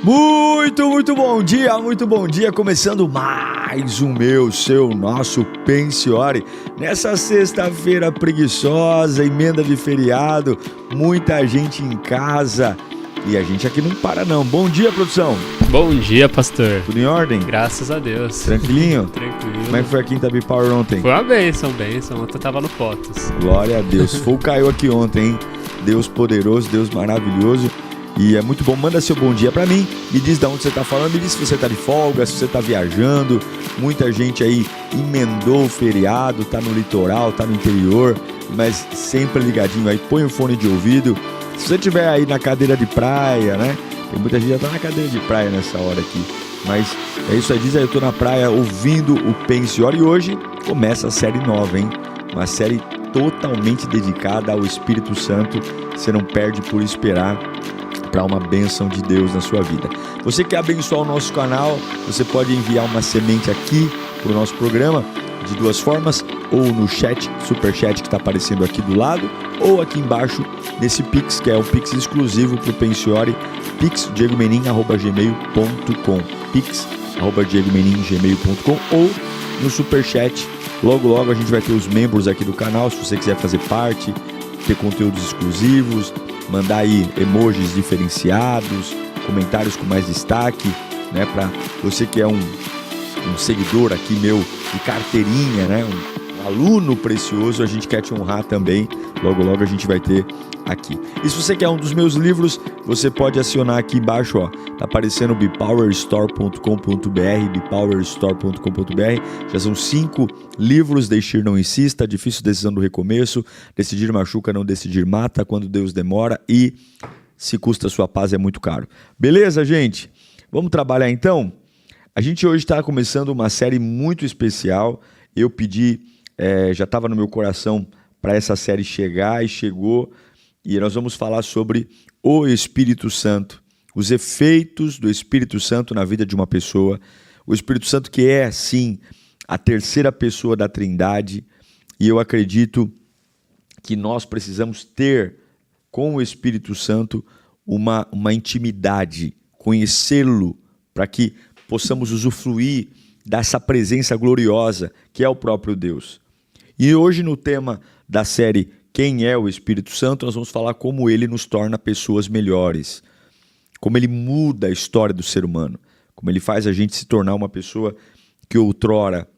Muito bom dia, começando mais um nosso Pensiore, nessa sexta-feira preguiçosa, emenda de feriado, muita gente em casa e a gente aqui não para não. Bom dia, produção. Bom dia, pastor. Tudo em ordem? Graças a Deus. Tranquilinho? Tranquilo. Como é que foi a Quinta Bipower ontem? Foi uma bênção. Ontem eu tava no Potos. Glória a Deus. Fogo caiu aqui ontem, hein? Deus poderoso, Deus maravilhoso. E é muito bom, manda seu bom dia pra mim, me diz de onde você tá falando, me diz se você tá de folga, se você tá viajando. Muita gente aí emendou o feriado, tá no litoral, tá no interior, mas sempre ligadinho aí, põe o fone de ouvido. Se você estiver aí na cadeira de praia, né, tem muita gente que já tá na cadeira de praia nessa hora aqui, mas é isso aí, diz aí, eu tô na praia ouvindo o Pensiore e hoje começa a série nova, hein, uma série totalmente dedicada ao Espírito Santo, você não perde por esperar, para uma bênção de Deus na sua vida. Você quer abençoar o nosso canal, você pode enviar uma semente aqui para o nosso programa de duas formas, ou no chat, super chat que está aparecendo aqui do lado, ou aqui embaixo nesse Pix, que é um Pix exclusivo para o Pensiore, pix@diegomenin@gmail.com, pix@diegomenin@gmail.com, ou no super chat. Logo a gente vai ter os membros aqui do canal, se você quiser fazer parte, ter conteúdos exclusivos, mandar aí emojis diferenciados, comentários com mais destaque, né? Para você que é um seguidor aqui meu de carteirinha, né? Um aluno precioso, a gente quer te honrar também. Logo a gente vai ter aqui. E se você quer um dos meus livros, você pode acionar aqui embaixo, ó. Tá aparecendo bipowerstore.com.br, bipowerstore.com.br. Já são 5 livros. Deixar não insista, Difícil decisão do recomeço, Decidir machuca, não decidir mata, Quando Deus demora e Se custa sua paz é muito caro. Beleza, gente? Vamos trabalhar então? A gente hoje está começando uma série muito especial. Eu pedi, já estava no meu coração para essa série chegar e chegou. E nós vamos falar sobre o Espírito Santo, os efeitos do Espírito Santo na vida de uma pessoa. O Espírito Santo que é, sim, a terceira pessoa da Trindade. E eu acredito que nós precisamos ter com o Espírito Santo uma intimidade, conhecê-lo, para que possamos usufruir dessa presença gloriosa que é o próprio Deus. E hoje no tema da série Quem é o Espírito Santo, nós vamos falar como ele nos torna pessoas melhores, como ele muda a história do ser humano, como ele faz a gente se tornar uma pessoa que outrora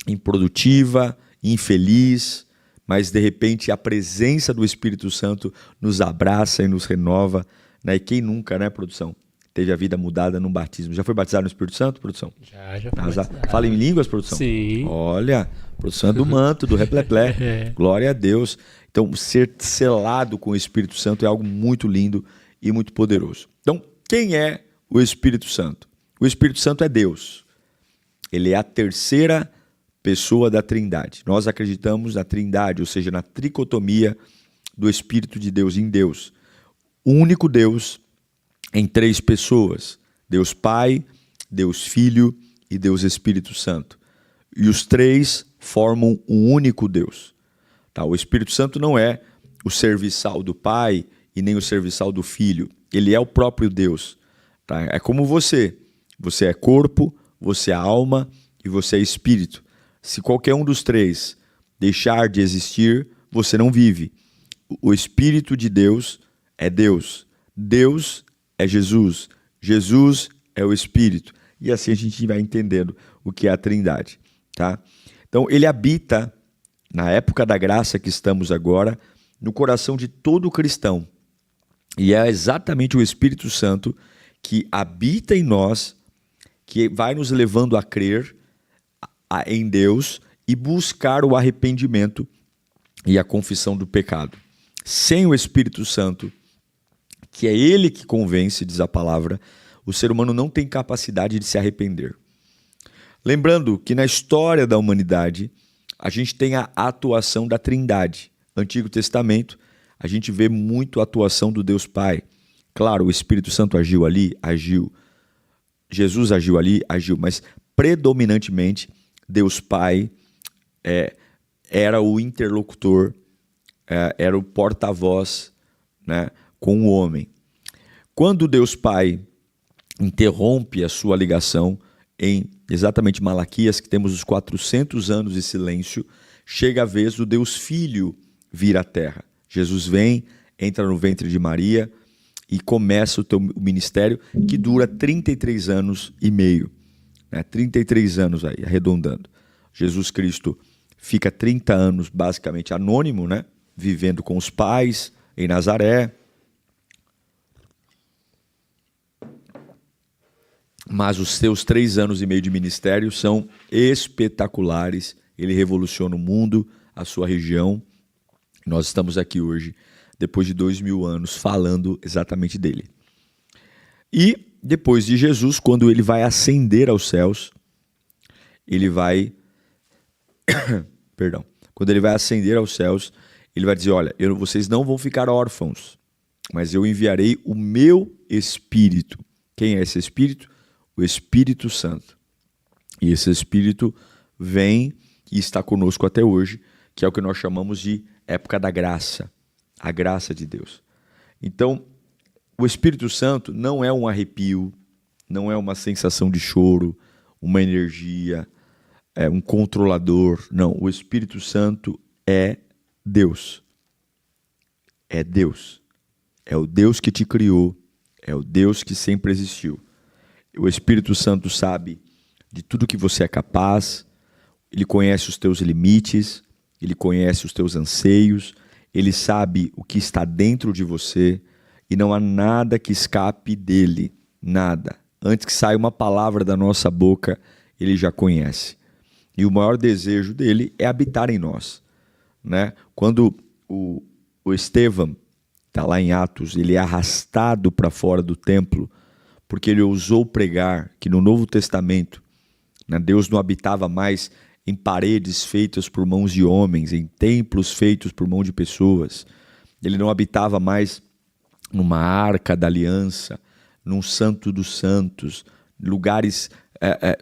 improdutiva, infeliz, mas de repente a presença do Espírito Santo nos abraça e nos renova, né? E quem nunca, né, produção? Teve a vida mudada num batismo. Já foi batizado no Espírito Santo, produção? Já foi batizado. Fala em línguas, produção? Sim. Olha, produção é do manto, do repleplé. Glória a Deus. Então, ser selado com o Espírito Santo é algo muito lindo e muito poderoso. Então, quem é o Espírito Santo? O Espírito Santo é Deus. Ele é a terceira pessoa da Trindade. Nós acreditamos na Trindade, ou seja, na tricotomia do Espírito de Deus em Deus. O único Deus em 3 pessoas, Deus Pai, Deus Filho e Deus Espírito Santo. E os 3 formam um único Deus. Tá? O Espírito Santo não é o serviçal do Pai e nem o serviçal do Filho. Ele é o próprio Deus. Tá? É como você. Você é corpo, você é alma e você é espírito. Se qualquer um dos 3 deixar de existir, você não vive. O Espírito de Deus é Deus. Deus é Jesus. Jesus é o Espírito. E assim a gente vai entendendo o que é a Trindade. Tá? Então, ele habita, na época da graça que estamos agora, no coração de todo cristão. E é exatamente o Espírito Santo que habita em nós, que vai nos levando a crer em Deus e buscar o arrependimento e a confissão do pecado. Sem o Espírito Santo, que é ele que convence, diz a palavra, o ser humano não tem capacidade de se arrepender. Lembrando que na história da humanidade, a gente tem a atuação da Trindade. Antigo Testamento, a gente vê muito a atuação do Deus Pai. Claro, o Espírito Santo agiu ali, agiu. Jesus agiu ali, agiu. Mas predominantemente, Deus Pai era o interlocutor, era o porta-voz, né, com o homem. Quando Deus Pai interrompe a sua ligação em exatamente Malaquias, que temos os 400 anos de silêncio, chega a vez do Deus Filho vir à terra. Jesus vem, entra no ventre de Maria e começa o ministério, que dura 33 anos e meio. 33 anos aí, arredondando. Jesus Cristo fica 30 anos basicamente anônimo, vivendo com os pais em Nazaré. Mas os seus 3 anos e meio de ministério são espetaculares. Ele revoluciona o mundo, a sua região. Nós estamos aqui hoje, depois de 2000 anos, falando exatamente dele. E depois de Jesus, quando ele vai ascender aos céus, ele vai... Perdão. Quando ele vai ascender aos céus, ele vai dizer, olha, vocês não vão ficar órfãos, mas eu enviarei o meu Espírito. Quem é esse Espírito? O Espírito Santo. E esse Espírito vem e está conosco até hoje, que é o que nós chamamos de época da graça, a graça de Deus. Então, o Espírito Santo não é um arrepio, não é uma sensação de choro, uma energia, um controlador. Não, o Espírito Santo é Deus. É Deus. É o Deus que te criou, é o Deus que sempre existiu. O Espírito Santo sabe de tudo que você é capaz, ele conhece os teus limites, ele conhece os teus anseios, ele sabe o que está dentro de você e não há nada que escape dele, nada. Antes que saia uma palavra da nossa boca, ele já conhece. E o maior desejo dele é habitar em nós. Quando o Estevão está lá em Atos, ele é arrastado para fora do templo, porque ele ousou pregar que no Novo Testamento, Deus não habitava mais em paredes feitas por mãos de homens, em templos feitos por mão de pessoas. Ele não habitava mais numa arca da aliança, num santo dos santos, lugares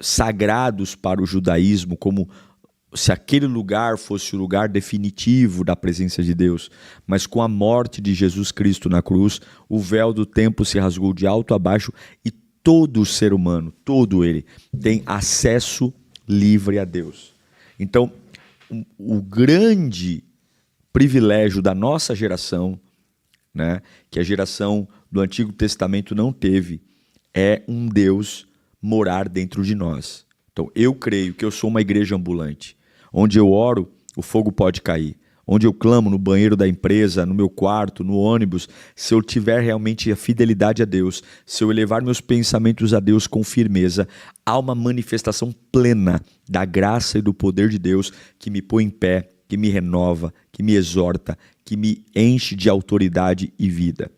sagrados para o judaísmo, como se aquele lugar fosse o lugar definitivo da presença de Deus. Mas com a morte de Jesus Cristo na cruz, o véu do templo se rasgou de alto a baixo e todo ser humano, todo ele, tem acesso livre a Deus. Então, o grande privilégio da nossa geração, que a geração do Antigo Testamento não teve, é um Deus morar dentro de nós. Então, eu creio que eu sou uma igreja ambulante. Onde eu oro, o fogo pode cair. Onde eu clamo, no banheiro da empresa, no meu quarto, no ônibus, se eu tiver realmente a fidelidade a Deus, se eu elevar meus pensamentos a Deus com firmeza, há uma manifestação plena da graça e do poder de Deus que me põe em pé, que me renova, que me exorta, que me enche de autoridade e vida.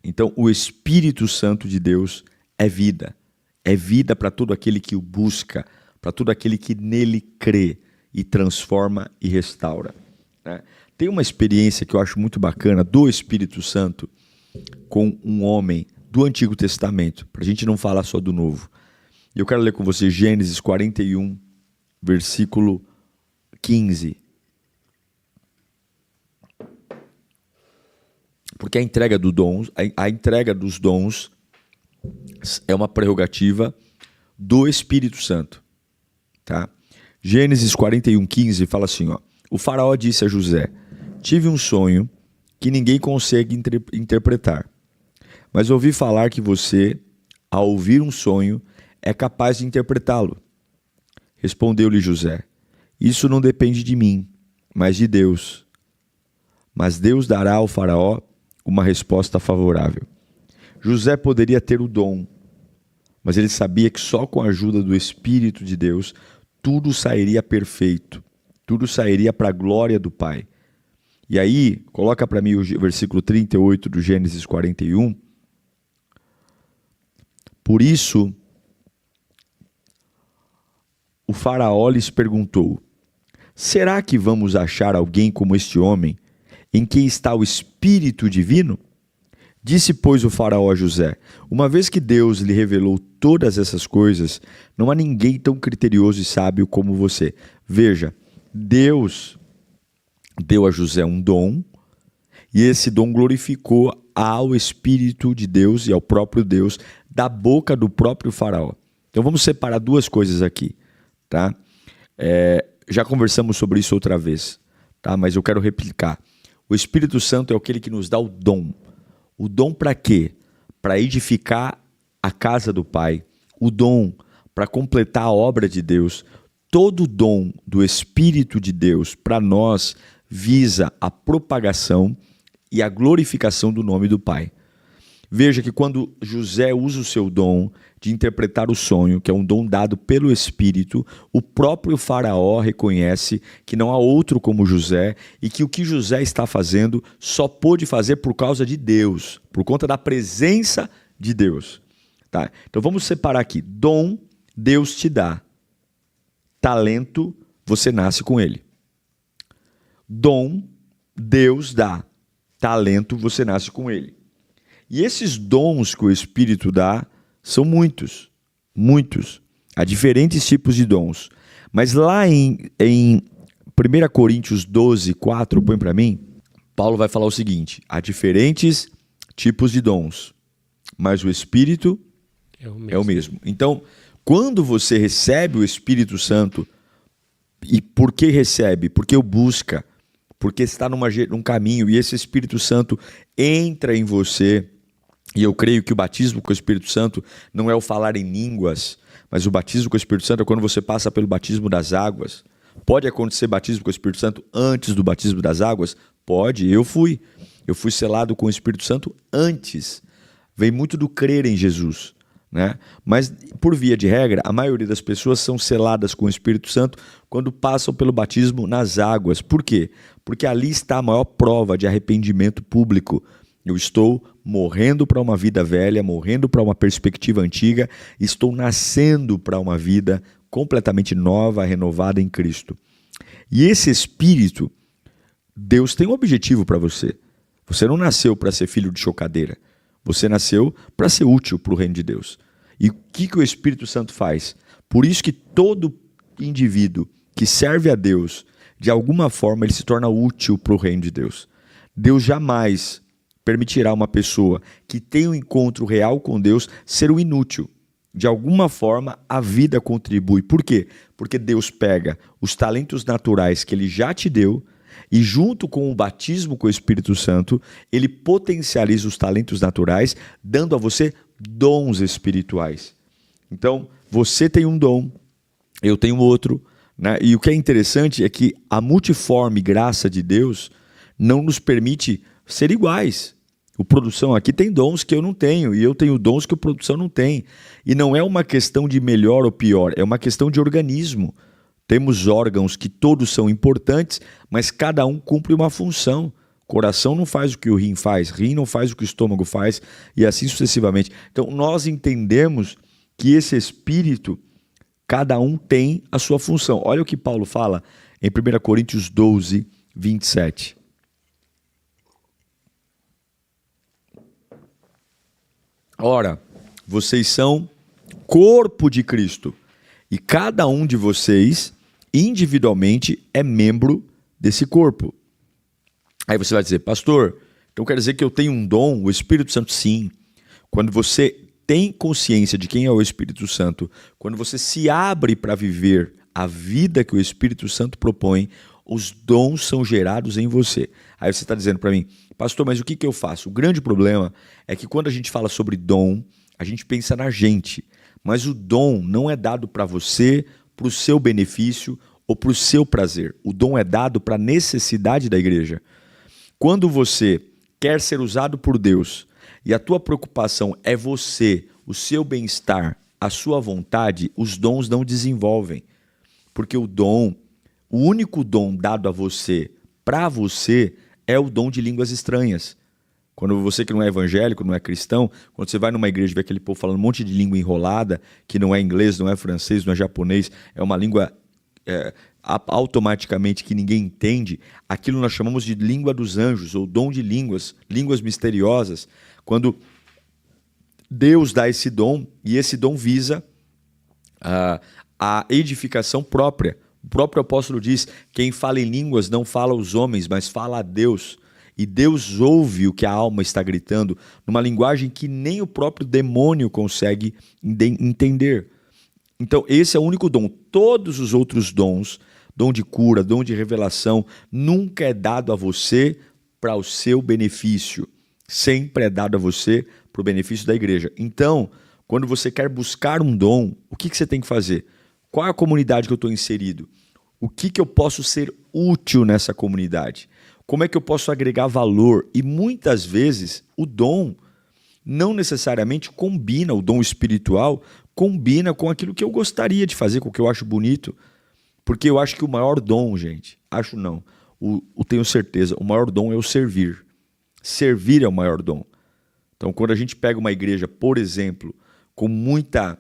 Então, o Espírito Santo de Deus é vida. É vida para todo aquele que o busca, para todo aquele que nele crê e transforma e restaura. Tem uma experiência que eu acho muito bacana do Espírito Santo com um homem do Antigo Testamento, para a gente não falar só do Novo. Eu quero ler com você Gênesis 41, versículo 15. Porque a entrega dos dons é uma prerrogativa do Espírito Santo. Tá? Gênesis 41, 15 fala assim, o faraó disse a José, tive um sonho que ninguém consegue interpretar, mas ouvi falar que você, ao ouvir um sonho, é capaz de interpretá-lo. Respondeu-lhe José, isso não depende de mim, mas de Deus. Mas Deus dará ao faraó uma resposta favorável. José poderia ter o dom, mas ele sabia que só com a ajuda do Espírito de Deus, tudo sairia perfeito, tudo sairia para a glória do Pai. E aí, coloca para mim o versículo 38 do Gênesis 41. Por isso, o faraó lhes perguntou, será que vamos achar alguém como este homem, em quem está o Espírito Divino? Disse, pois, o faraó a José, uma vez que Deus lhe revelou todas essas coisas, não há ninguém tão criterioso e sábio como você. Veja, Deus deu a José um dom, e esse dom glorificou ao Espírito de Deus e ao próprio Deus da boca do próprio faraó. Então vamos separar duas coisas aqui, tá? Já conversamos sobre isso outra vez, tá? Mas eu quero replicar. O Espírito Santo é aquele que nos dá o dom. O dom para quê? Para edificar a casa do Pai. O dom para completar a obra de Deus. Todo dom do Espírito de Deus para nós visa a propagação e a glorificação do nome do Pai. Veja que quando José usa o seu dom de interpretar o sonho, que é um dom dado pelo Espírito, o próprio faraó reconhece que não há outro como José e que o que José está fazendo só pôde fazer por causa de Deus, por conta da presença de Deus. Tá? Então vamos separar aqui. Dom, Deus te dá. Talento, você nasce com ele. Dom, Deus dá. Talento, você nasce com ele. E esses dons que o Espírito dá são muitos, muitos. Há diferentes tipos de dons. Mas lá em 1 Coríntios 12, 4, põe para mim, Paulo vai falar o seguinte: há diferentes tipos de dons, mas o Espírito é o mesmo. Então, quando você recebe o Espírito Santo, e por que recebe? Porque o busca, porque está num caminho, e esse Espírito Santo entra em você. E eu creio que o batismo com o Espírito Santo não é o falar em línguas, mas o batismo com o Espírito Santo é quando você passa pelo batismo das águas. Pode acontecer batismo com o Espírito Santo antes do batismo das águas? Pode, eu fui selado com o Espírito Santo antes. Vem muito do crer em Jesus, né? Mas, por via de regra, a maioria das pessoas são seladas com o Espírito Santo quando passam pelo batismo nas águas. Por quê? Porque ali está a maior prova de arrependimento público. Eu estou morrendo para uma vida velha, morrendo para uma perspectiva antiga, estou nascendo para uma vida completamente nova, renovada em Cristo. E esse Espírito, Deus tem um objetivo para você. Você não nasceu para ser filho de chocadeira. Você nasceu para ser útil para o reino de Deus. E o que o Espírito Santo faz? Por isso que todo indivíduo que serve a Deus, de alguma forma, ele se torna útil para o reino de Deus. Deus jamais permitirá uma pessoa que tem um encontro real com Deus ser um inútil. De alguma forma, a vida contribui. Por quê? Porque Deus pega os talentos naturais que Ele já te deu e, junto com o batismo com o Espírito Santo, Ele potencializa os talentos naturais, dando a você dons espirituais. Então, você tem um dom, eu tenho outro, né? E o que é interessante é que a multiforme graça de Deus não nos permite ser iguais. O produção aqui tem dons que eu não tenho e eu tenho dons que o produção não tem. E não é uma questão de melhor ou pior, é uma questão de organismo. Temos órgãos que todos são importantes, mas cada um cumpre uma função. O coração não faz o que o rim não faz o que o estômago faz e assim sucessivamente. Então nós entendemos que esse Espírito, cada um tem a sua função. Olha o que Paulo fala em 1 Coríntios 12, 27. Ora, vocês são corpo de Cristo e cada um de vocês individualmente é membro desse corpo. Aí você vai dizer, pastor, então quer dizer que eu tenho um dom, o Espírito Santo? Sim. Quando você tem consciência de quem é o Espírito Santo, quando você se abre para viver a vida que o Espírito Santo propõe, os dons são gerados em você. Aí você está dizendo para mim, pastor, mas o que eu faço? O grande problema é que quando a gente fala sobre dom, a gente pensa na gente. Mas o dom não é dado para você, para o seu benefício ou para o seu prazer. O dom é dado para a necessidade da igreja. Quando você quer ser usado por Deus e a tua preocupação é você, o seu bem-estar, a sua vontade, os dons não desenvolvem. Porque o único dom dado a você, para você, é o dom de línguas estranhas. Quando você que não é evangélico, não é cristão, quando você vai numa igreja e vê aquele povo falando um monte de língua enrolada, que não é inglês, não é francês, não é japonês, é uma língua automaticamente que ninguém entende, aquilo nós chamamos de língua dos anjos, ou dom de línguas, línguas misteriosas. Quando Deus dá esse dom, e esse dom visa a edificação própria. O próprio apóstolo diz, quem fala em línguas não fala aos homens, mas fala a Deus. E Deus ouve o que a alma está gritando numa linguagem que nem o próprio demônio consegue entender. Então, esse é o único dom. Todos os outros dons, dom de cura, dom de revelação, nunca é dado a você para o seu benefício. Sempre é dado a você para o benefício da igreja. Então, quando você quer buscar um dom, o que você tem que fazer? Qual é a comunidade que eu estou inserido? O que eu posso ser útil nessa comunidade? Como é que eu posso agregar valor? E muitas vezes o dom não necessariamente combina, o dom espiritual combina com aquilo que eu gostaria de fazer, com o que eu acho bonito. Porque eu acho que o maior dom, gente, acho não, tenho certeza, o maior dom é o servir. Servir é o maior dom. Então, quando a gente pega uma igreja, por exemplo, com muita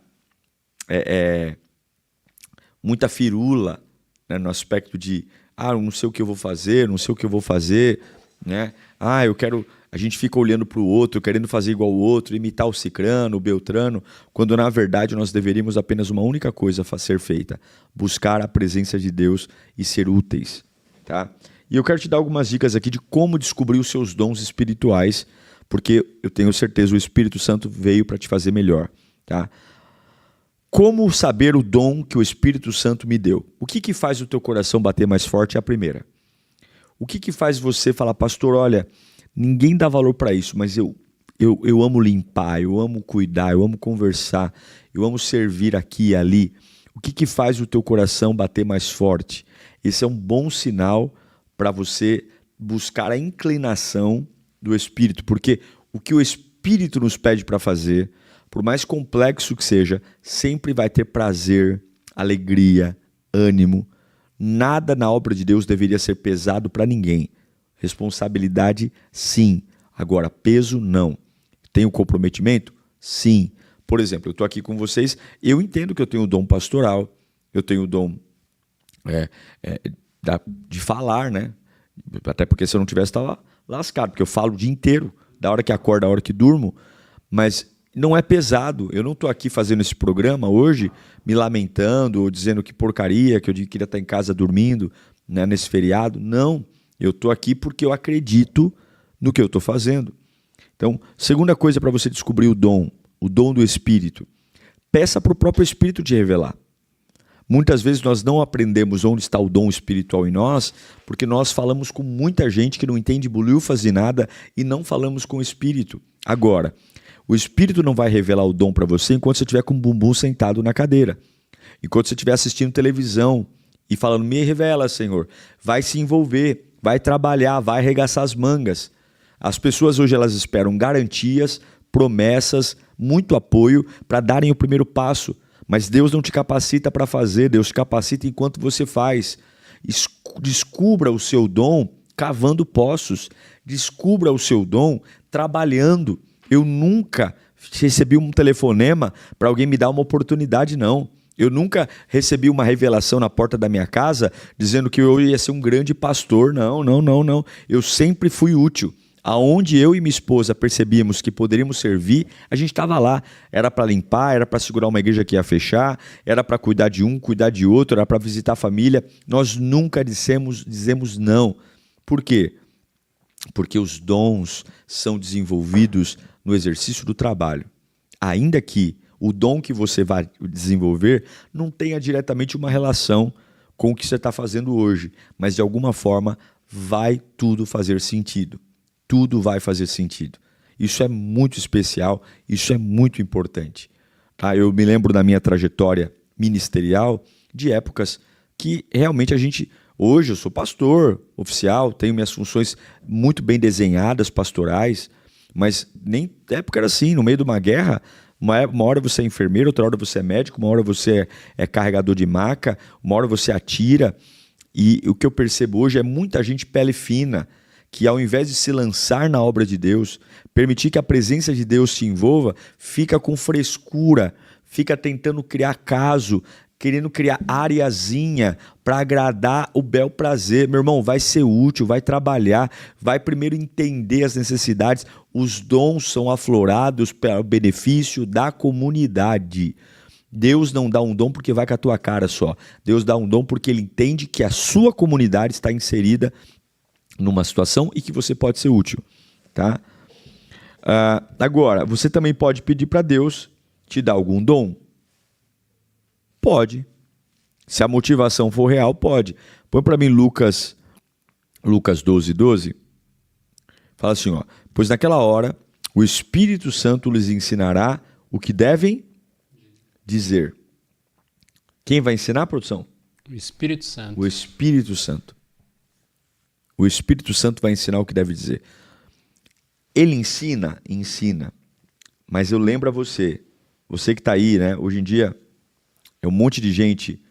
firula, né, no aspecto de, não sei o que eu vou fazer, não sei o que eu vou fazer, né? A gente fica olhando para o outro, querendo fazer igual o outro, imitar o cicrano, o beltrano, quando na verdade nós deveríamos apenas uma única coisa ser feita, buscar a presença de Deus e ser úteis, tá? E eu quero te dar algumas dicas aqui de como descobrir os seus dons espirituais, porque eu tenho certeza o Espírito Santo veio para te fazer melhor, tá? Como saber o dom que o Espírito Santo me deu? O que faz o teu coração bater mais forte é a primeira. O que faz você falar, pastor, olha, ninguém dá valor para isso, mas eu amo limpar, eu amo cuidar, eu amo conversar, eu amo servir aqui e ali. O que faz o teu coração bater mais forte? Esse é um bom sinal para você buscar a inclinação do Espírito, porque o que o Espírito nos pede para fazer, por mais complexo que seja, sempre vai ter prazer, alegria, ânimo. Nada na obra de Deus deveria ser pesado para ninguém. Responsabilidade, sim. Agora, peso, não. Tenho comprometimento? Sim. Por exemplo, eu estou aqui com vocês, eu entendo que eu tenho o dom pastoral, eu tenho o dom de falar, né? Até porque se eu não tivesse, estava lascado, porque eu falo o dia inteiro, da hora que acordo, da hora que durmo, mas não é pesado. Eu não estou aqui fazendo esse programa hoje, me lamentando ou dizendo que porcaria, que eu queria estar em casa dormindo, né, nesse feriado. Não, eu estou aqui porque eu acredito no que eu estou fazendo. Então, segunda coisa para você descobrir o dom do Espírito, peça para o próprio Espírito te revelar. Muitas vezes nós não aprendemos onde está o dom espiritual em nós, porque nós falamos com muita gente que não entende bolhufas de nada e não falamos com o Espírito. Agora, o Espírito não vai revelar o dom para você enquanto você estiver com o bumbum sentado na cadeira. Enquanto você estiver assistindo televisão e falando, me revela, Senhor. Vai se envolver, vai trabalhar, vai arregaçar as mangas. As pessoas hoje elas esperam garantias, promessas, muito apoio para darem o primeiro passo. Mas Deus não te capacita para fazer, Deus te capacita enquanto você faz. Descubra o seu dom cavando poços. Descubra o seu dom trabalhando. Eu nunca recebi um telefonema para alguém me dar uma oportunidade, não. Eu nunca recebi uma revelação na porta da minha casa dizendo que eu ia ser um grande pastor. Não. Eu sempre fui útil. Aonde eu e minha esposa percebíamos que poderíamos servir, a gente estava lá. Era para limpar, era para segurar uma igreja que ia fechar, era para cuidar de um, cuidar de outro, era para visitar a família. Nós nunca dizemos não. Por quê? Porque os dons são desenvolvidos no exercício do trabalho. Ainda que o dom que você vai desenvolver não tenha diretamente uma relação com o que você está fazendo hoje, mas de alguma forma vai tudo fazer sentido. Tudo vai fazer sentido. Isso é muito especial, isso é muito importante. Tá? Eu me lembro da minha trajetória ministerial de épocas que realmente hoje eu sou pastor oficial, tenho minhas funções muito bem desenhadas, pastorais, mas nem época era assim, no meio de uma guerra, uma hora você é enfermeiro, outra hora você é médico, uma hora você é carregador de maca, uma hora você atira. E o que eu percebo hoje é muita gente pele fina, que ao invés de se lançar na obra de Deus, permitir que a presença de Deus se envolva, fica com frescura, fica tentando criar caso, querendo criar areazinha para agradar o bel prazer. Meu irmão, vai ser útil, vai trabalhar, vai primeiro entender as necessidades. Os dons são aflorados para o benefício da comunidade. Deus não dá um dom porque vai com a tua cara só. Deus dá um dom porque Ele entende que a sua comunidade está inserida numa situação e que você pode ser útil, tá? Agora, você também pode pedir para Deus te dar algum dom? Pode. Se a motivação for real, pode. Põe para mim Lucas 12:12. Fala assim, ó: pois naquela hora o Espírito Santo lhes ensinará o que devem dizer. Quem vai ensinar, produção? O Espírito Santo. O Espírito Santo. O Espírito Santo vai ensinar o que deve dizer. Ele ensina. Mas eu lembro a você que está aí, né? Hoje em dia é um monte de gente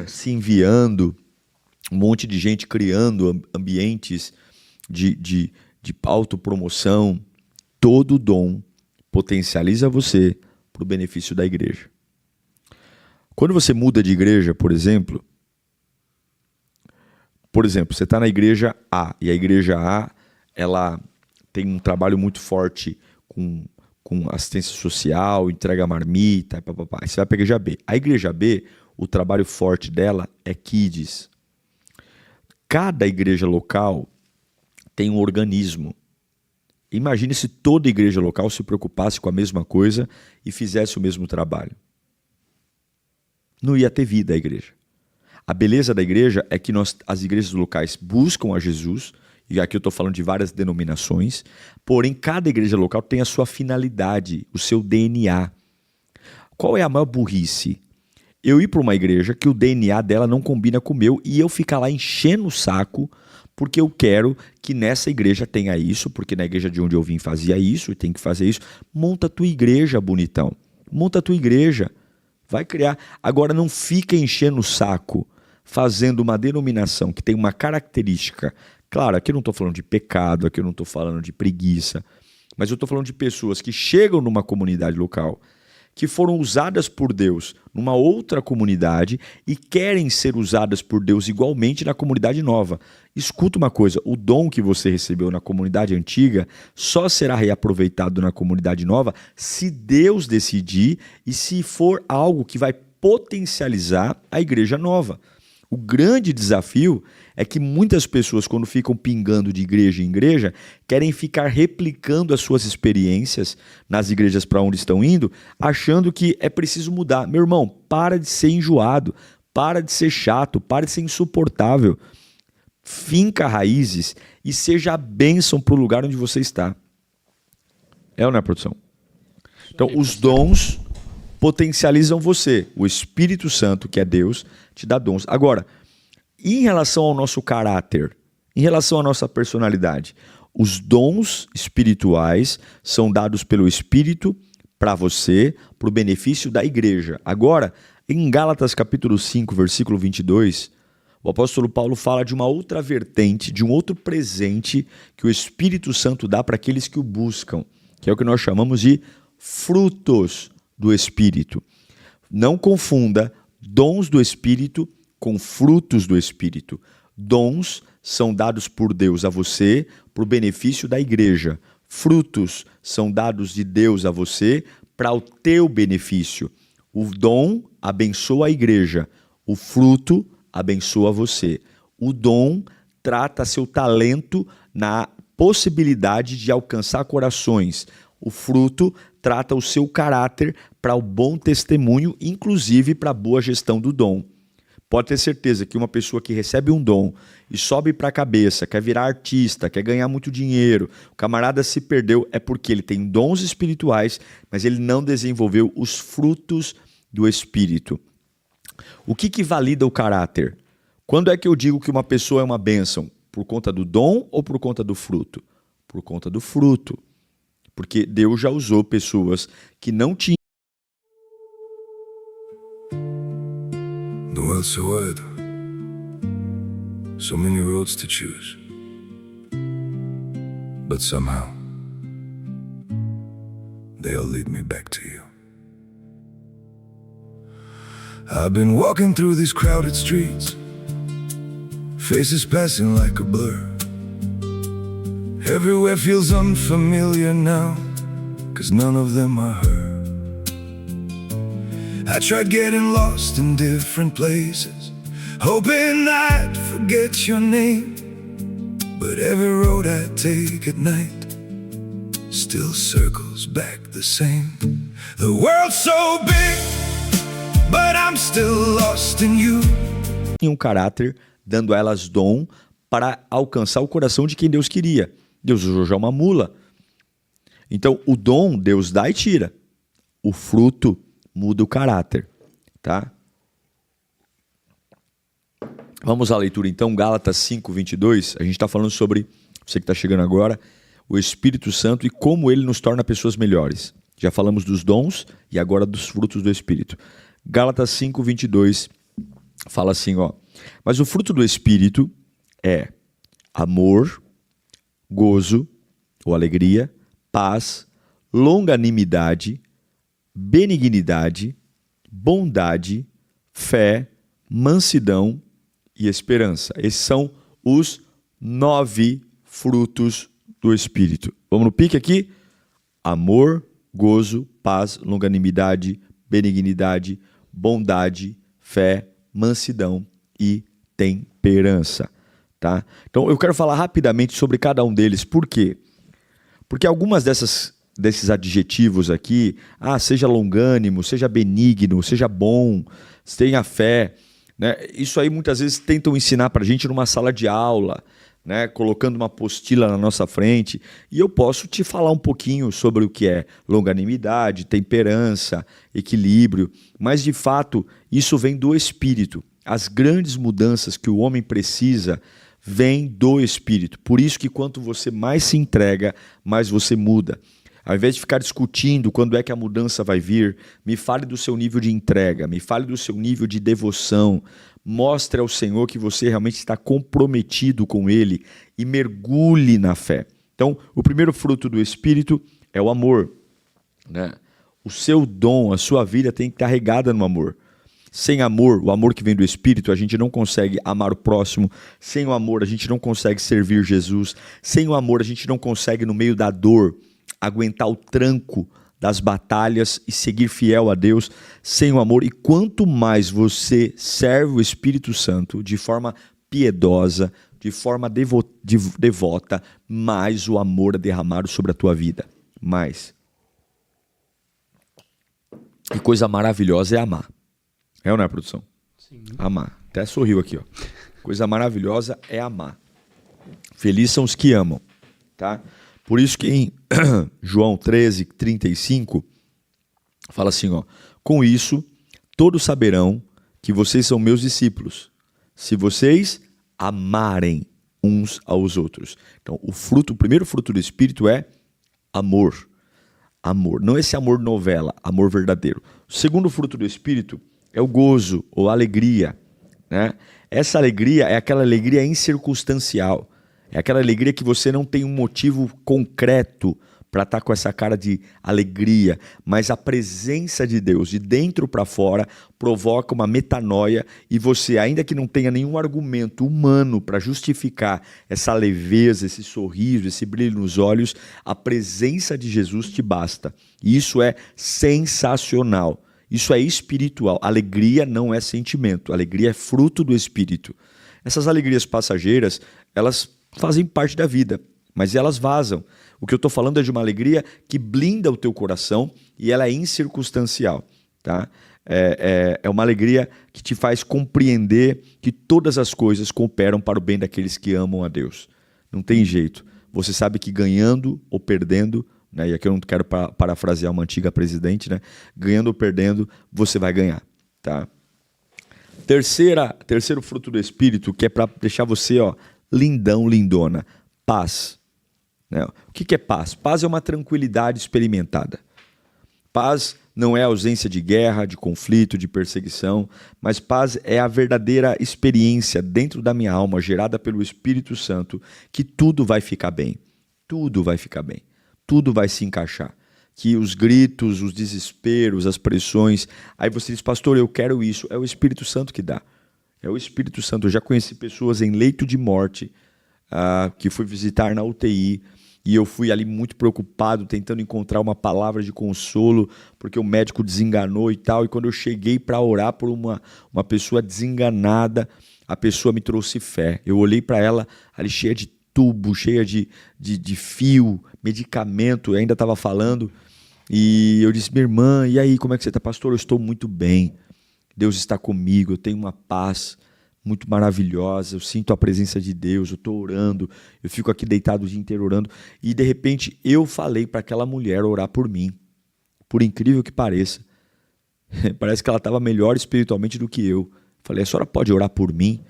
se enviando, um monte de gente criando ambientes de autopromoção. Todo dom potencializa você para o benefício da igreja. Quando você muda de igreja, por exemplo, você está na igreja A, e a igreja A ela tem um trabalho muito forte com assistência social, entrega marmita, papapá. Aí você vai para a igreja B. A igreja B, o trabalho forte dela é kids. Cada igreja local tem um organismo. Imagine se toda igreja local se preocupasse com a mesma coisa e fizesse o mesmo trabalho. Não ia ter vida a igreja. A beleza da igreja é que as igrejas locais buscam a Jesus, e aqui eu estou falando de várias denominações, porém cada igreja local tem a sua finalidade, o seu DNA. Qual é a maior burrice? Eu ir para uma igreja que o DNA dela não combina com o meu e eu ficar lá enchendo o saco porque eu quero que nessa igreja tenha isso, porque na igreja de onde eu vim fazia isso e tem que fazer isso. Monta a tua igreja, bonitão. Monta a tua igreja. Vai criar. Agora não fica enchendo o saco fazendo uma denominação que tem uma característica. Claro, aqui eu não estou falando de pecado, aqui eu não estou falando de preguiça, mas eu estou falando de pessoas que chegam numa comunidade local, que foram usadas por Deus numa outra comunidade e querem ser usadas por Deus igualmente na comunidade nova. Escuta uma coisa, o dom que você recebeu na comunidade antiga só será reaproveitado na comunidade nova se Deus decidir e se for algo que vai potencializar a igreja nova. O grande desafio é que muitas pessoas, quando ficam pingando de igreja em igreja, querem ficar replicando as suas experiências nas igrejas para onde estão indo, achando que é preciso mudar. Meu irmão, para de ser enjoado, para de ser chato, para de ser insuportável. Finca raízes e seja a bênção para o lugar onde você está. É ou não é, produção? Então, os dons potencializam você. O Espírito Santo, que é Deus, te dá dons. Agora, em relação ao nosso caráter, em relação à nossa personalidade, os dons espirituais são dados pelo Espírito para você, para o benefício da igreja. Agora, em Gálatas capítulo 5, versículo 22, o apóstolo Paulo fala de uma outra vertente, de um outro presente que o Espírito Santo dá para aqueles que o buscam, que é o que nós chamamos de frutos do Espírito. Não confunda dons do Espírito com frutos do Espírito. Dons são dados por Deus a você para o benefício da igreja. Frutos são dados de Deus a você para o teu benefício. O dom abençoa a igreja. O fruto abençoa você. O dom trata seu talento na possibilidade de alcançar corações. O fruto trata o seu caráter para o bom testemunho, inclusive para a boa gestão do dom. Pode ter certeza que uma pessoa que recebe um dom e sobe para a cabeça, quer virar artista, quer ganhar muito dinheiro, o camarada se perdeu, é porque ele tem dons espirituais, mas ele não desenvolveu os frutos do Espírito. O que valida o caráter? Quando é que eu digo que uma pessoa é uma bênção? Por conta do dom ou por conta do fruto? Por conta do fruto. Porque Deus já usou pessoas que não tinham. The world's so wide, so many roads to choose, but somehow they all lead me back to you. I've been walking through these crowded streets, faces passing like a blur. Everywhere feels unfamiliar now, 'cause none of them are her. I tried getting lost in different places, hoping I'd forget your name. But every road I take at night still circles back the same. The world's so big, but I'm still lost in you. Em um caráter, dando a elas dom para alcançar o coração de quem Deus queria. Deus usou já uma mula. Então, o dom Deus dá e tira. O fruto muda o caráter, tá? Vamos à leitura então, Gálatas 5:22. A gente está falando sobre, você que está chegando agora, o Espírito Santo e como ele nos torna pessoas melhores. Já falamos dos dons e agora dos frutos do Espírito. Gálatas 5:22 fala assim, ó: mas o fruto do Espírito é amor, gozo ou alegria, paz, longanimidade, benignidade, bondade, fé, mansidão e esperança. Esses são os 9 frutos do Espírito. Vamos no pique aqui? Amor, gozo, paz, longanimidade, benignidade, bondade, fé, mansidão e temperança. Tá? Então eu quero falar rapidamente sobre cada um deles. Por quê? Porque algumas desses adjetivos aqui, seja longânimo, seja benigno, seja bom, tenha fé, né? Isso aí muitas vezes tentam ensinar para a gente numa sala de aula, né? Colocando uma apostila na nossa frente, e eu posso te falar um pouquinho sobre o que é longanimidade, temperança, equilíbrio, mas de fato isso vem do Espírito. As grandes mudanças que o homem precisa vêm do Espírito. Por isso que quanto você mais se entrega, mais você muda. Ao invés de ficar discutindo quando é que a mudança vai vir, me fale do seu nível de entrega, me fale do seu nível de devoção, mostre ao Senhor que você realmente está comprometido com Ele e mergulhe na fé. Então, o primeiro fruto do Espírito é o amor, né? O seu dom, a sua vida tem que estar regada no amor. Sem amor, o amor que vem do Espírito, a gente não consegue amar o próximo. Sem o amor, a gente não consegue servir Jesus. Sem o amor, a gente não consegue, no meio da dor, aguentar o tranco das batalhas e seguir fiel a Deus. Sem o amor, e quanto mais você serve o Espírito Santo de forma piedosa, de forma devota, mais o amor é derramado sobre a tua vida. Mais. E coisa maravilhosa é amar. É ou não é, produção? Sim. Amar. Até sorriu aqui, ó. Coisa maravilhosa é amar. Felizes são os que amam, tá? Por isso que em João 13:35 fala assim, ó: com isso todos saberão que vocês são meus discípulos, se vocês amarem uns aos outros. Então, o primeiro fruto do Espírito é amor. Amor, não esse amor novela, amor verdadeiro. O segundo fruto do Espírito é o gozo ou alegria, né? Essa alegria é aquela alegria incircunstancial. É aquela alegria que você não tem um motivo concreto para estar com essa cara de alegria, mas a presença de Deus, de dentro para fora, provoca uma metanoia e você, ainda que não tenha nenhum argumento humano para justificar essa leveza, esse sorriso, esse brilho nos olhos, a presença de Jesus te basta. E isso é sensacional. Isso é espiritual. Alegria não é sentimento, alegria é fruto do Espírito. Essas alegrias passageiras, elas fazem parte da vida, mas elas vazam. O que eu estou falando é de uma alegria que blinda o teu coração e ela é incircunstancial, tá? É uma alegria que te faz compreender que todas as coisas cooperam para o bem daqueles que amam a Deus. Não tem jeito. Você sabe que ganhando ou perdendo, né? E aqui eu não quero parafrasear uma antiga presidente, né? Ganhando ou perdendo, você vai ganhar, tá? Terceiro fruto do Espírito, que é para deixar você, ó, lindão, lindona, paz. Né? O que é paz? Paz é uma tranquilidade experimentada. Paz não é ausência de guerra, de conflito, de perseguição, mas paz é a verdadeira experiência dentro da minha alma, gerada pelo Espírito Santo, que tudo vai ficar bem. Tudo vai ficar bem. Tudo vai se encaixar. Que os gritos, os desesperos, as pressões, aí você diz, pastor, eu quero isso. É o Espírito Santo que dá. É o Espírito Santo. Eu já conheci pessoas em leito de morte, que fui visitar na UTI, e eu fui ali muito preocupado, tentando encontrar uma palavra de consolo, porque o médico desenganou e tal, e quando eu cheguei para orar por uma pessoa desenganada, a pessoa me trouxe fé. Eu olhei para ela ali cheia de tubo, cheia de fio, medicamento, eu ainda estava falando. E eu disse, minha irmã, e aí, como é que você está? Pastor, eu estou muito bem. Deus está comigo, eu tenho uma paz muito maravilhosa, eu sinto a presença de Deus, eu estou orando, eu fico aqui deitado o dia inteiro orando. E de repente eu falei para aquela mulher orar por mim. Por incrível que pareça. Parece que ela estava melhor espiritualmente do que eu. Falei, a senhora pode orar por mim?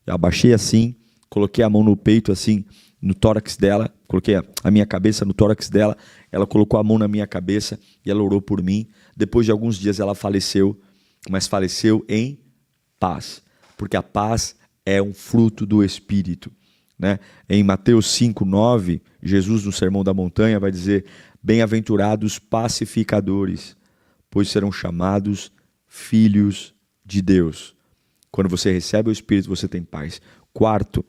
Eu abaixei assim, coloquei a mão no peito assim, no tórax dela, coloquei a minha cabeça no tórax dela, ela colocou a mão na minha cabeça e ela orou por mim. Depois de alguns dias ela faleceu, mas faleceu em paz, porque a paz é um fruto do Espírito, né? Em Mateus 5:9, Jesus no Sermão da Montanha vai dizer, bem-aventurados pacificadores, pois serão chamados filhos de Deus. Quando você recebe o Espírito, você tem paz. Quarto,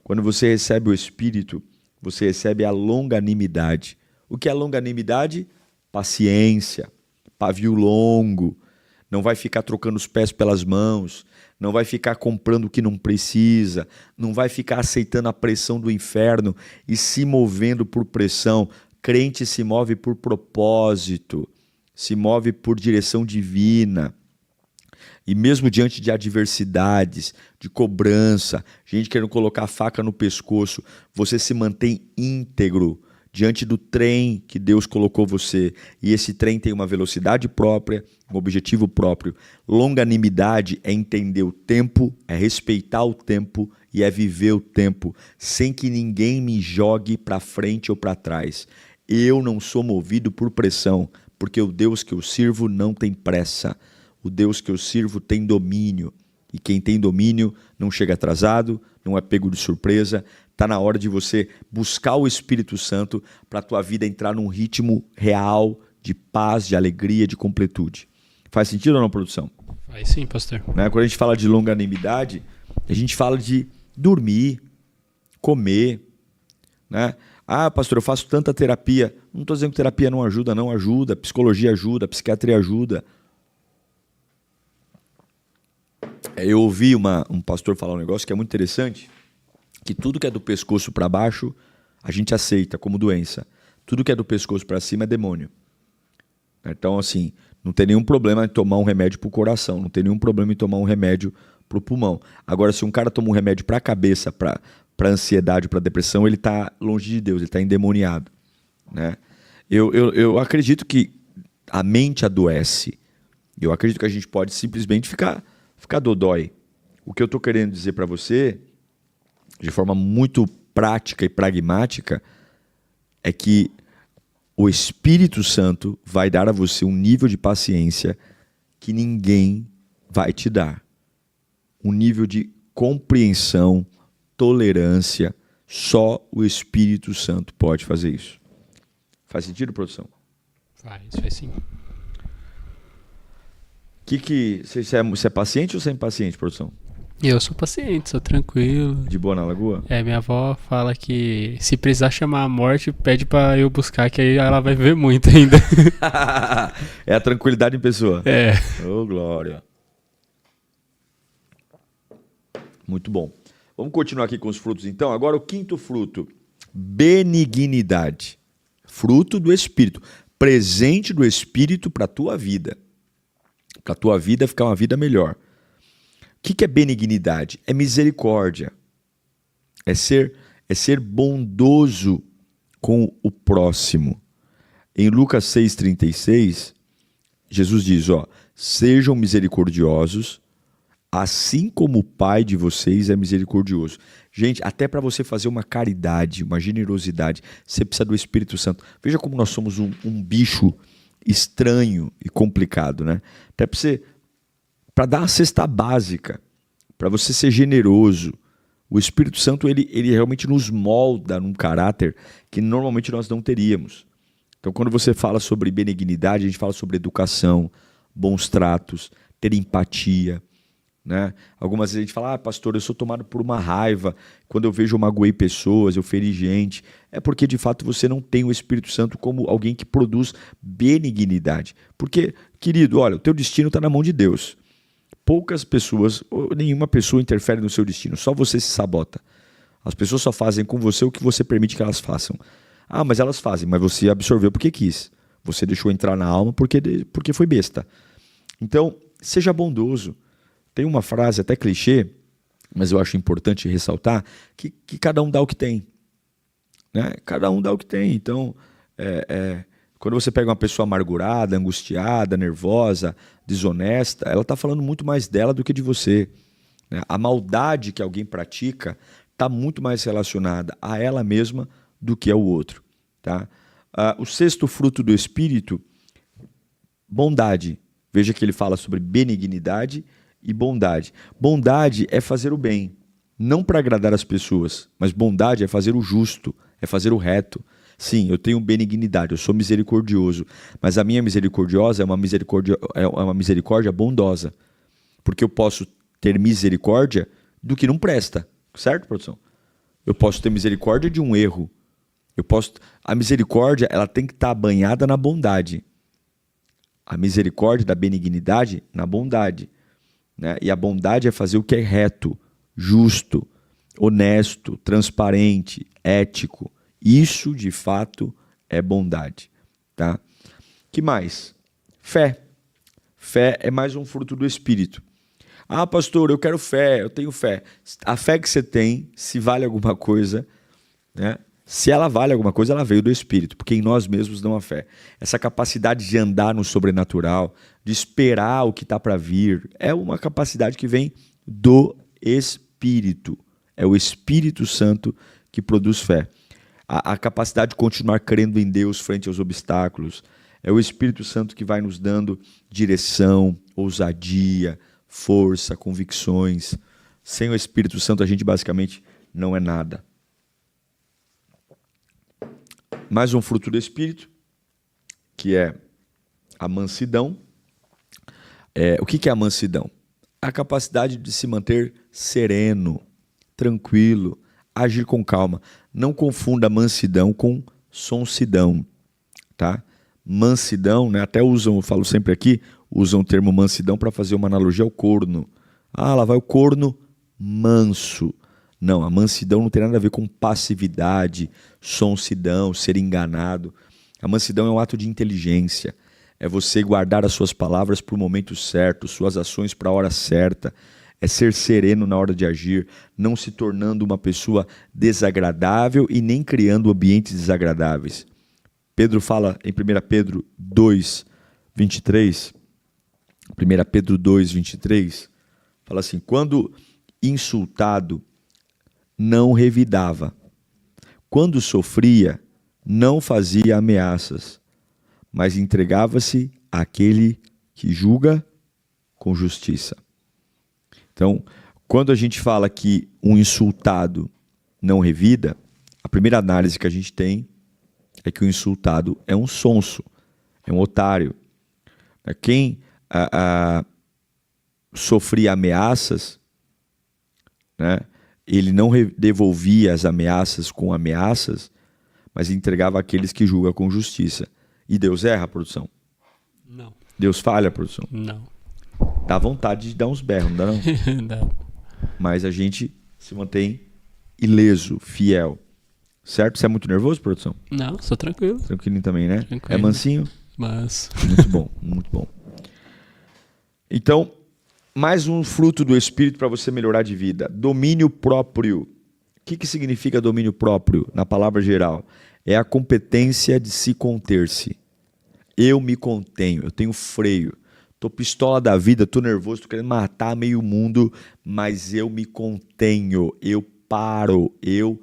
quando você recebe o Espírito, você recebe a longanimidade. O que é longanimidade? Paciência, pavio longo, não vai ficar trocando os pés pelas mãos, não vai ficar comprando o que não precisa, não vai ficar aceitando a pressão do inferno e se movendo por pressão. Crente se move por propósito, se move por direção divina. E mesmo diante de adversidades, de cobrança, gente querendo colocar a faca no pescoço, você se mantém íntegro diante do trem que Deus colocou você. E esse trem tem uma velocidade própria, um objetivo próprio. Longanimidade é entender o tempo, é respeitar o tempo e é viver o tempo, sem que ninguém me jogue para frente ou para trás. Eu não sou movido por pressão, porque o Deus que eu sirvo não tem pressa. O Deus que eu sirvo tem domínio. E quem tem domínio não chega atrasado, não é pego de surpresa. Está na hora de você buscar o Espírito Santo para a tua vida entrar num ritmo real de paz, de alegria, de completude. Faz sentido ou não, produção? Faz sim, pastor. Né? Quando a gente fala de longanimidade, a gente fala de dormir, comer. Né? Ah, pastor, eu faço tanta terapia. Não estou dizendo que terapia não ajuda, não ajuda. Psicologia ajuda, psiquiatria ajuda. Eu ouvi um pastor falar um negócio que é muito interessante, que tudo que é do pescoço para baixo, a gente aceita como doença. Tudo que é do pescoço para cima é demônio. Então, assim, não tem nenhum problema em tomar um remédio para o coração, não tem nenhum problema em tomar um remédio para o pulmão. Agora, se um cara toma um remédio para a cabeça, para ansiedade, para depressão, ele está longe de Deus, ele está endemoniado. Né? Eu acredito que a mente adoece. Eu acredito que a gente pode simplesmente ficar dodói. O que eu estou querendo dizer para você, de forma muito prática e pragmática, é que o Espírito Santo vai dar a você um nível de paciência que ninguém vai te dar. Um nível de compreensão, tolerância, só o Espírito Santo pode fazer isso. Faz sentido, produção? Faz sim. Você é paciente ou você é impaciente, produção? Eu sou paciente, sou tranquilo. De boa na lagoa? Minha avó fala que se precisar chamar a morte, pede pra eu buscar, que aí ela vai ver muito ainda. É a tranquilidade em pessoa. É. Ô, glória. Muito bom. Vamos continuar aqui com os frutos, então. Agora o quinto fruto, benignidade. Fruto do Espírito. Presente do Espírito para a tua vida. Para a tua vida ficar uma vida melhor. O que é benignidade? É misericórdia. É ser bondoso com o próximo. Em Lucas 6,36, Jesus diz, sejam misericordiosos, assim como o Pai de vocês é misericordioso. Gente, até para você fazer uma caridade, uma generosidade, você precisa do Espírito Santo. Veja como nós somos um bicho estranho e complicado, né? Até para dar a cesta básica, para você ser generoso. O Espírito Santo, ele realmente nos molda num caráter que normalmente nós não teríamos. Então, quando você fala sobre benignidade, a gente fala sobre educação, bons tratos, ter empatia. Né? Algumas vezes a gente fala, pastor, eu sou tomado por uma raiva, quando eu vejo eu magoei pessoas, eu feri gente. É porque de fato você não tem o Espírito Santo como alguém que produz benignidade. Porque, querido, olha, o teu destino está na mão de Deus. Poucas pessoas, ou nenhuma pessoa interfere no seu destino, só você se sabota. As pessoas só fazem com você o que você permite que elas façam. Ah, mas elas fazem, mas você absorveu porque quis. Você deixou entrar na alma porque foi besta. Então, seja bondoso. Tem uma frase até clichê, mas eu acho importante ressaltar, que cada um dá o que tem. Né? Cada um dá o que tem. Então, quando você pega uma pessoa amargurada, angustiada, nervosa, desonesta, ela está falando muito mais dela do que de você. Né? A maldade que alguém pratica está muito mais relacionada a ela mesma do que ao outro. Tá? O sexto fruto do Espírito, bondade. Veja que ele fala sobre benignidade e bondade. Bondade é fazer o bem, não para agradar as pessoas, mas bondade é fazer o justo, é fazer o reto. Sim, eu tenho benignidade, eu sou misericordioso, mas a minha misericordiosa é uma misericórdia bondosa, porque eu posso ter misericórdia do que não presta, certo, produção? Eu posso ter misericórdia de um erro. A misericórdia, ela tem que estar banhada na bondade. A misericórdia da benignidade na bondade. Né? E a bondade é fazer o que é reto, justo, honesto, transparente, ético. Isso, de fato, é bondade. Tá? Que mais? Fé. Fé é mais um fruto do Espírito. Ah, pastor, eu quero fé, eu tenho fé. A fé que você tem, se vale alguma coisa, né? Se ela vale alguma coisa, ela veio do Espírito, porque em nós mesmos não há fé. Essa capacidade de andar no sobrenatural, de esperar o que está para vir, é uma capacidade que vem do Espírito. É o Espírito Santo que produz fé. A capacidade de continuar crendo em Deus frente aos obstáculos. É o Espírito Santo que vai nos dando direção, ousadia, força, convicções. Sem o Espírito Santo, a gente basicamente não é nada. Mais um fruto do Espírito, que é a mansidão. O que é a mansidão? A capacidade de se manter sereno, tranquilo, agir com calma. Não confunda mansidão com sonsidão. Tá? Mansidão, né? Até usam, eu falo sempre aqui, usam o termo mansidão para fazer uma analogia ao corno. Ah, lá vai o corno manso. Não, a mansidão não tem nada a ver com passividade, sonsidão, ser enganado. A mansidão é um ato de inteligência. É você guardar as suas palavras para o momento certo, suas ações para a hora certa. É ser sereno na hora de agir, não se tornando uma pessoa desagradável e nem criando ambientes desagradáveis. Pedro fala em 1 Pedro 2, 23. 1 Pedro 2, 23. Fala assim, quando insultado, não revidava. Quando sofria, não fazia ameaças, mas entregava-se àquele que julga com justiça. Então, quando a gente fala que um insultado não revida, a primeira análise que a gente tem é que o insultado é um sonso, é um otário. Quem sofria ameaças, né? Ele não devolvia as ameaças com ameaças, mas entregava àqueles que julgam com justiça. E Deus erra, produção? Não. Deus falha, produção? Não. Dá vontade de dar uns berros, não dá não? Não. Mas a gente se mantém ileso, fiel. Certo? Você é muito nervoso, produção? Não, sou tranquilo. Tranquilinho também, né? Tranquilo. É mansinho? Mas... Muito bom, muito bom. Então, mais um fruto do Espírito para você melhorar de vida. Domínio próprio. O que significa domínio próprio na palavra geral? É a competência de se conter-se. Eu me contenho, eu tenho freio. Tô pistola da vida, tô nervoso, tô querendo matar meio mundo, mas eu me contenho, eu paro, eu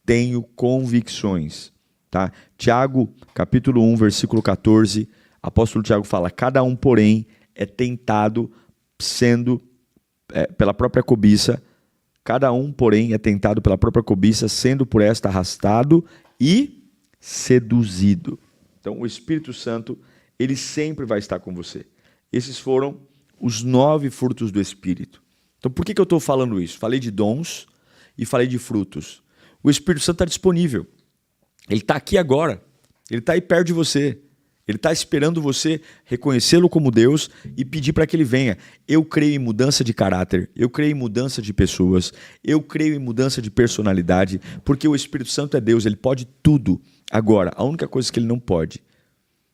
tenho convicções. Tá? Tiago, capítulo 1, versículo 14, apóstolo Tiago fala, cada um, porém, é tentado sendo pela própria cobiça, cada um, porém, é tentado pela própria cobiça, sendo por esta arrastado e seduzido. Então, o Espírito Santo, ele sempre vai estar com você. Esses foram os 9 frutos do Espírito. Então, por que eu estou falando isso? Falei de dons e falei de frutos. O Espírito Santo está disponível. Ele está aqui agora. Ele está aí perto de você. Ele está esperando você reconhecê-lo como Deus e pedir para que ele venha. Eu creio em mudança de caráter, eu creio em mudança de pessoas, eu creio em mudança de personalidade, porque o Espírito Santo é Deus, ele pode tudo. Agora, a única coisa que ele não pode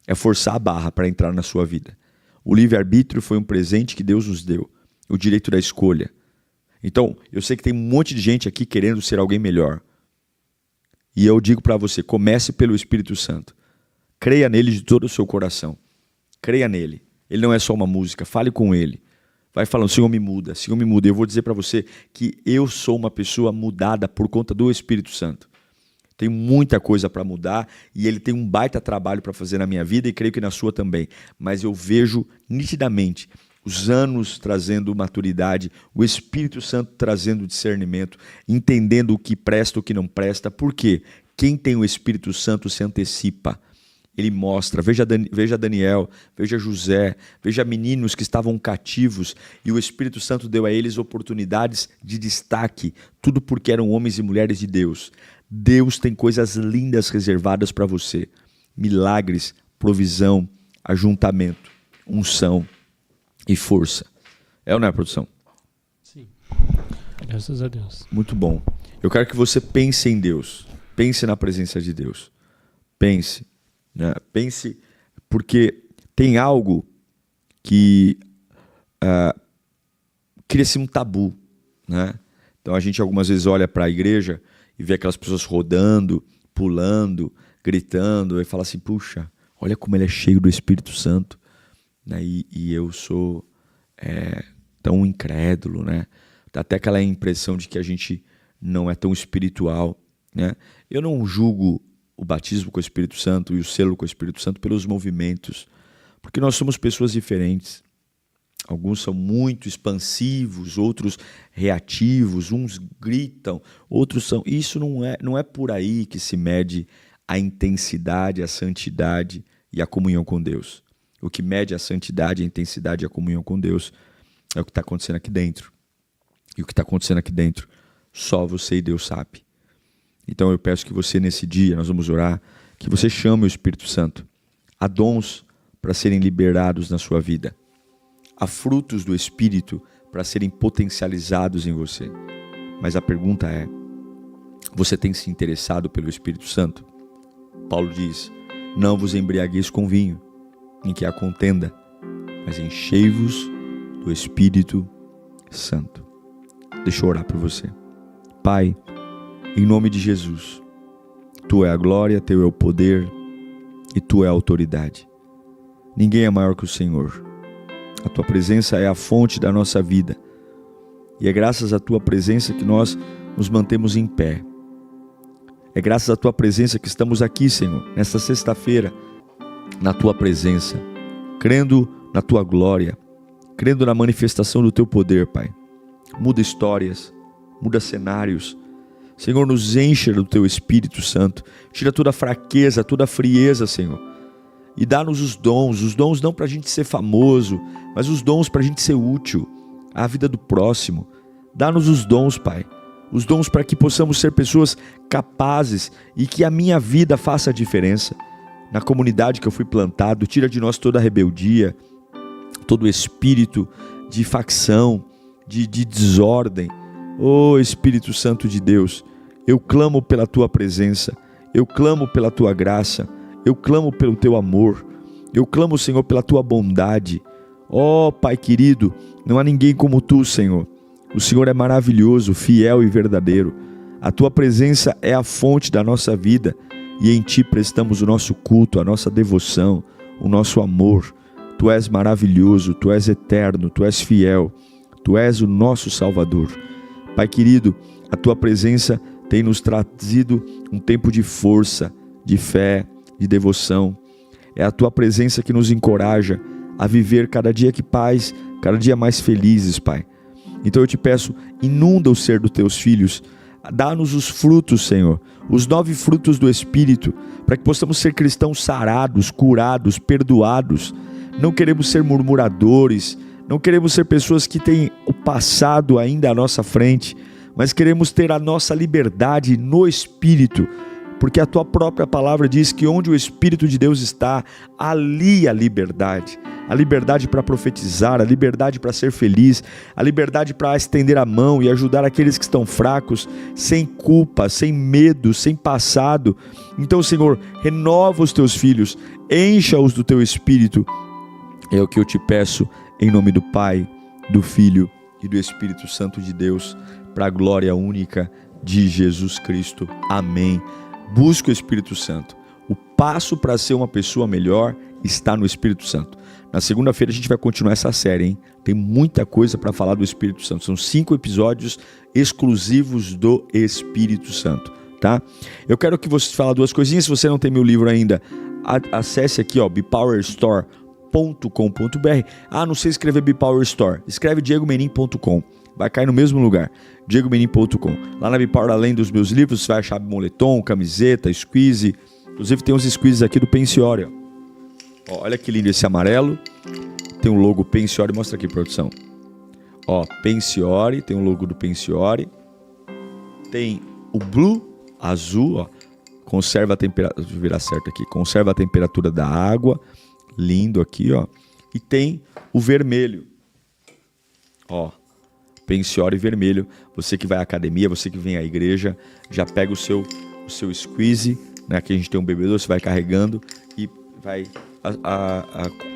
é forçar a barra para entrar na sua vida. O livre-arbítrio foi um presente que Deus nos deu, o direito da escolha. Então, eu sei que tem um monte de gente aqui querendo ser alguém melhor. E eu digo para você, comece pelo Espírito Santo. Creia nele de todo o seu coração. Creia nele. Ele não é só uma música, fale com ele. Vai falando, Senhor me muda, Senhor me muda. Eu vou dizer para você que eu sou uma pessoa mudada por conta do Espírito Santo. Tem muita coisa para mudar e ele tem um baita trabalho para fazer na minha vida e creio que na sua também. Mas eu vejo nitidamente os anos trazendo maturidade, o Espírito Santo trazendo discernimento, entendendo o que presta e o que não presta. Por quê? Quem tem o Espírito Santo se antecipa. Ele mostra, veja Daniel, veja José, veja meninos que estavam cativos e o Espírito Santo deu a eles oportunidades de destaque, tudo porque eram homens e mulheres de Deus. Deus tem coisas lindas reservadas para você, milagres, provisão, ajuntamento, unção e força. É ou não é, produção? Sim, graças a Deus. Muito bom. Eu quero que você pense em Deus, pense na presença de Deus, pense. Pense, porque tem algo que cria-se um tabu, né? Então a gente algumas vezes olha para a igreja e vê aquelas pessoas rodando, pulando, gritando, e fala assim, puxa, olha como ele é cheio do Espírito Santo, né? E eu sou tão incrédulo, né? Dá até aquela impressão de que a gente não é tão espiritual, né? Eu não julgo o batismo com o Espírito Santo e o selo com o Espírito Santo pelos movimentos, porque nós somos pessoas diferentes. Alguns são muito expansivos, outros reativos, uns gritam, outros são... Isso não é por aí que se mede a intensidade, a santidade e a comunhão com Deus. O que mede a santidade, a intensidade e a comunhão com Deus é o que está acontecendo aqui dentro. E o que está acontecendo aqui dentro, só você e Deus sabe. Então eu peço que você nesse dia, nós vamos orar, que você chame o Espírito Santo. Há dons para serem liberados na sua vida. Há frutos do Espírito para serem potencializados em você. Mas a pergunta é, você tem se interessado pelo Espírito Santo? Paulo diz, não vos embriagueis com vinho, em que há contenda, mas enchei-vos do Espírito Santo. Deixa eu orar por você. Pai, em nome de Jesus, Tu é a glória, Teu é o poder e Tu é a autoridade. Ninguém é maior que o Senhor. A Tua presença é a fonte da nossa vida. E é graças à Tua presença que nós nos mantemos em pé. É graças à Tua presença que estamos aqui, Senhor, nesta sexta-feira, na Tua presença, crendo na Tua glória, crendo na manifestação do Teu poder, Pai. Muda histórias, muda cenários. Senhor, nos encha do Teu Espírito Santo. Tira toda a fraqueza, toda a frieza, Senhor. E dá-nos os dons não para a gente ser famoso, mas os dons para a gente ser útil à vida do próximo. Dá-nos os dons, Pai. Os dons para que possamos ser pessoas capazes e que a minha vida faça a diferença. Na comunidade que eu fui plantado, tira de nós toda a rebeldia, todo o espírito de facção, de desordem. Oh Espírito Santo de Deus, eu clamo pela Tua presença, eu clamo pela Tua graça, eu clamo pelo Teu amor, eu clamo, Senhor, pela Tua bondade. Oh Pai querido, não há ninguém como Tu, Senhor. O Senhor é maravilhoso, fiel e verdadeiro. A Tua presença é a fonte da nossa vida e em Ti prestamos o nosso culto, a nossa devoção, o nosso amor. Tu és maravilhoso, Tu és eterno, Tu és fiel, Tu és o nosso Salvador. Pai querido, a Tua presença tem nos trazido um tempo de força, de fé, de devoção. É a Tua presença que nos encoraja a viver cada dia que paz, cada dia mais felizes, Pai. Então eu te peço, inunda o ser dos Teus filhos, dá-nos os frutos, Senhor, os 9 frutos do Espírito, para que possamos ser cristãos sarados, curados, perdoados. Não queremos ser murmuradores, não queremos ser pessoas que têm o passado ainda à nossa frente, mas queremos ter a nossa liberdade no Espírito porque a tua própria palavra diz que onde o Espírito de Deus está, ali a liberdade para profetizar, a liberdade para ser feliz, a liberdade para estender a mão e ajudar aqueles que estão fracos, sem culpa, sem medo, sem passado. Então, Senhor, renova os teus filhos, encha-os do teu Espírito, é o que eu te peço, em nome do Pai, do Filho e do Espírito Santo de Deus, para a glória única de Jesus Cristo. Amém. Busque o Espírito Santo. O passo para ser uma pessoa melhor está no Espírito Santo. Na segunda-feira a gente vai continuar essa série, hein? Tem muita coisa para falar do Espírito Santo. São 5 episódios exclusivos do Espírito Santo, tá? Eu quero que você fale 2 coisinhas. Se você não tem meu livro ainda, acesse aqui, ó, bepowerstore.com.br. Não sei escrever Bepower Store. Escreve diegomenin.com. Vai cair no mesmo lugar, diegomenin.com. Lá na Bepower, além dos meus livros, você vai achar moletom, camiseta, squeeze. Inclusive tem uns squeezes aqui do Pensiore. Ó, olha que lindo esse amarelo. Tem um logo Pensiore, mostra aqui, produção. Ó, Pensiore, tem um logo do Pensiore. Tem o blue, azul, ó. Conserva a temperatura, deixa eu virar certo aqui. Conserva a temperatura da água. Lindo aqui, ó. E tem o vermelho. Ó. Pensiore vermelho, você que vai à academia, você que vem à igreja, já pega o seu squeeze, né? Aqui a gente tem um bebedor, você vai carregando e vai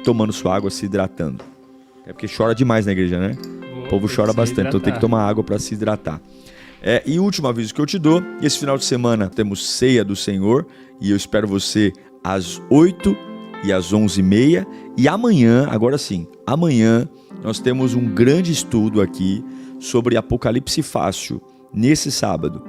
tomando sua água, se hidratando. É porque chora demais na igreja, né? O povo chora bastante, então tem que tomar água para se hidratar. E o último aviso que eu te dou, esse final de semana temos Ceia do Senhor, e eu espero você às 8 e às 11h30, e amanhã, agora sim, amanhã nós temos um grande estudo aqui sobre Apocalipse Fácil, nesse sábado,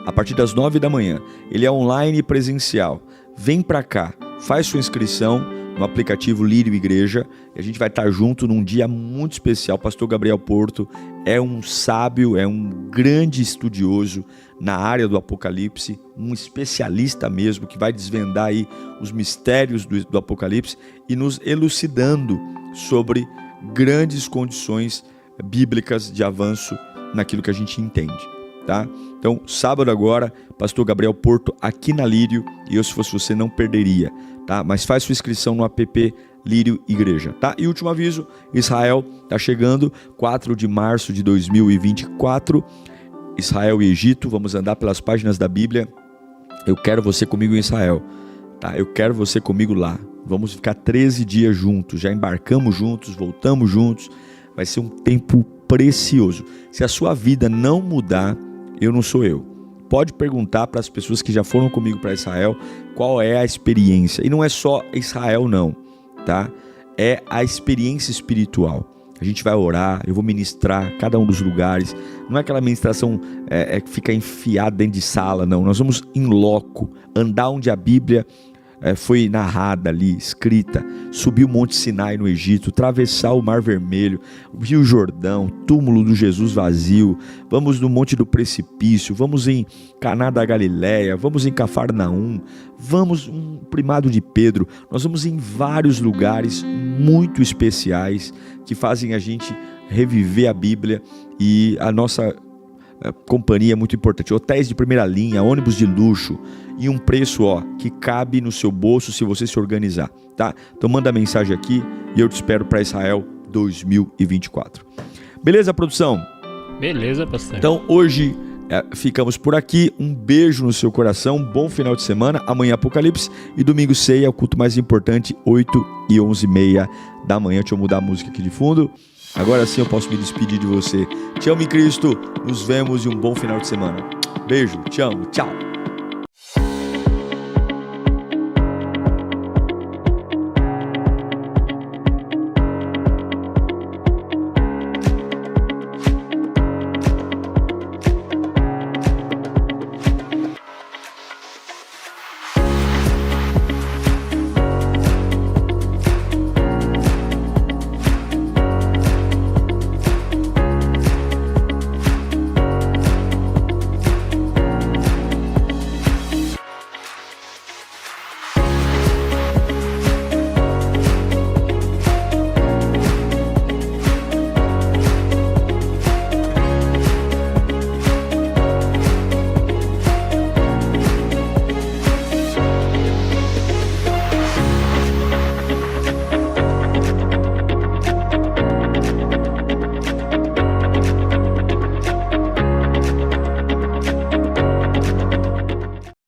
a partir das 9 da manhã. Ele é online e presencial. Vem pra cá, faz sua inscrição no aplicativo Lírio Igreja, e a gente vai estar junto num dia muito especial. Pastor Gabriel Porto é um sábio, é um grande estudioso na área do Apocalipse, um especialista mesmo, que vai desvendar aí os mistérios do Apocalipse e nos elucidando sobre grandes condições bíblicas de avanço naquilo que a gente entende, tá? Então, sábado agora, Pastor Gabriel Porto aqui na Lírio, e eu, se fosse você, não perderia, tá? Mas faz sua inscrição no app Lírio Igreja, tá? E último aviso, Israel tá chegando, 4 de março de 2024, Israel e Egito, vamos andar pelas páginas da Bíblia. Eu quero você comigo em Israel, tá? Eu quero você comigo lá. Vamos ficar 13 dias juntos, já embarcamos juntos, voltamos juntos. Vai ser um tempo precioso. Se a sua vida não mudar, eu não sou eu. Pode perguntar para as pessoas que já foram comigo para Israel qual é a experiência. E não é só Israel não, tá? É a experiência espiritual. A gente vai orar, eu vou ministrar cada um dos lugares. Não é aquela ministração que fica enfiada dentro de sala, não. Nós vamos em loco, andar onde a Bíblia foi narrada ali, escrita, subir o Monte Sinai no Egito, atravessar o Mar Vermelho, o Rio Jordão, túmulo do Jesus vazio, vamos no Monte do Precipício, vamos em Caná da Galileia, vamos em Cafarnaum, vamos um Primado de Pedro, nós vamos em vários lugares muito especiais que fazem a gente reviver a Bíblia e a nossa companhia é muito importante. Hotéis de primeira linha, ônibus de luxo e um preço que cabe no seu bolso se você se organizar, tá? Então manda mensagem aqui e eu te espero para Israel 2024. Beleza, produção? Beleza, pastor. Então hoje ficamos por aqui. Um beijo no seu coração, bom final de semana. Amanhã Apocalipse e domingo Ceia, o culto mais importante, 8 e 11h30 da manhã. Deixa eu mudar a música aqui de fundo. Agora sim eu posso me despedir de você. Te amo em Cristo, nos vemos e um bom final de semana. Beijo, te amo, tchau.